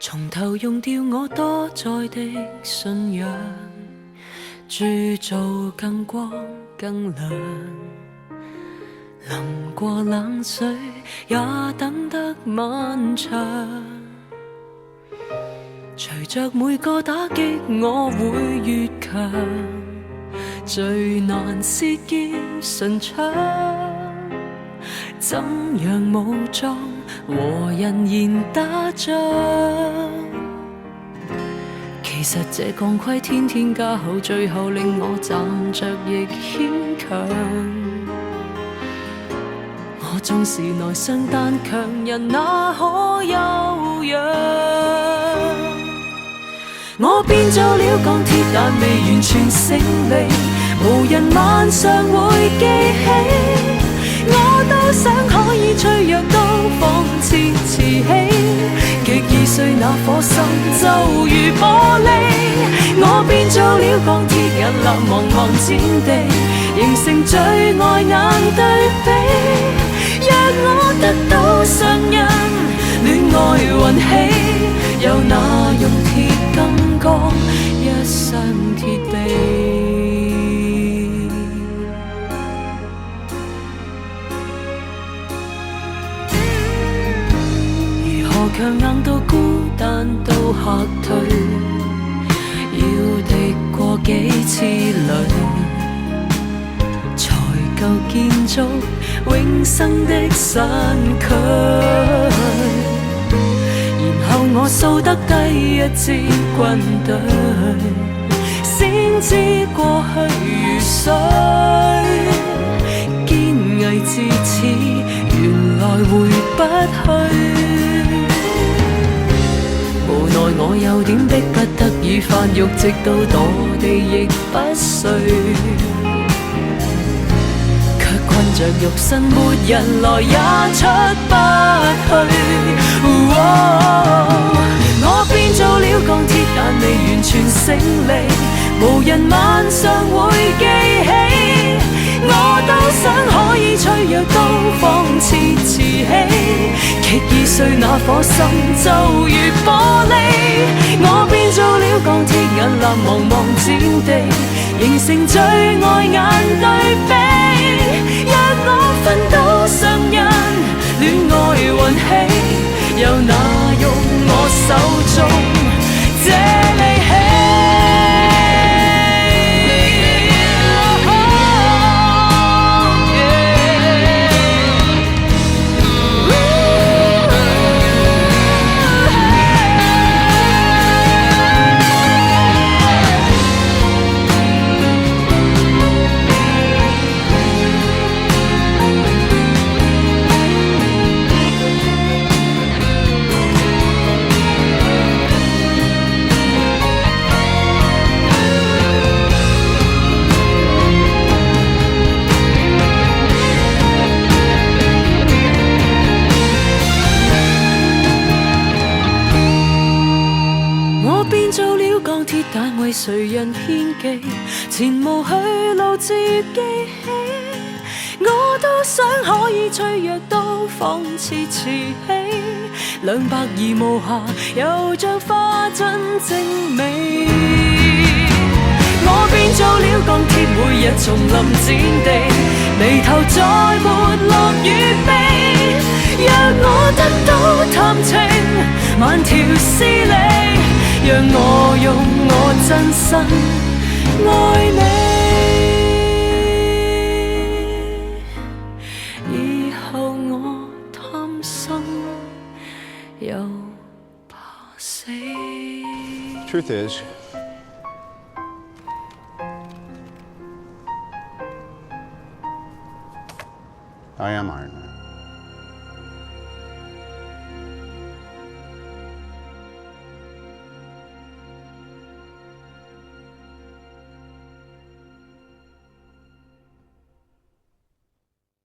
從頭用掉我多載的信仰，鑄造更光更亮。淋過冷水也等得漫長，隨着每個打擊我會越強，最難是劍順暢，怎樣武裝和人言打仗？其實這鋼盔天天加厚，最後令我站着亦牽強。我縱是內傷，但強人哪可休養？我變做了鋼鐵，但未完全勝利，無人晚上會記起。我都想可以脆弱到放肆慈禧，極易碎那顆心就如玻璃。我變做了鋼鐵，屹立茫茫戰地，形成最礙眼對比。若我得到上人戀愛運氣，又哪用鐵金剛一雙鐵臂？如何強硬到孤單到嚇退，要敵過幾次雷，才夠建築永生的山區。然後我掃得低一支軍隊，先知過去如水，堅毅至此，原來回不去。無奈我有點迫不得已發育，直到墮地亦不碎，困着肉身，沒人來也出不去。我變做了鋼鐵，但未完全勝利，無人晚上會記起。我都想可以脆弱到放肆慈禧，極易碎那顆心就如玻璃。我變做了鋼鐵，屹立茫茫戰地，形成最礙眼對比。若我分到上人戀愛運氣，又哪用我手中這利器？但為誰人獻技，前無去路自記起。我都想可以脆弱到放肆慈禧，兩百而無瑕，又像花真正美。我變做了鋼鐵，每日叢林戰地，眉頭再沒落與悲。若我得到談情，萬條絲理，讓我用我真心愛你，以後我貪心又怕死。 Truth is, I am Iron Man.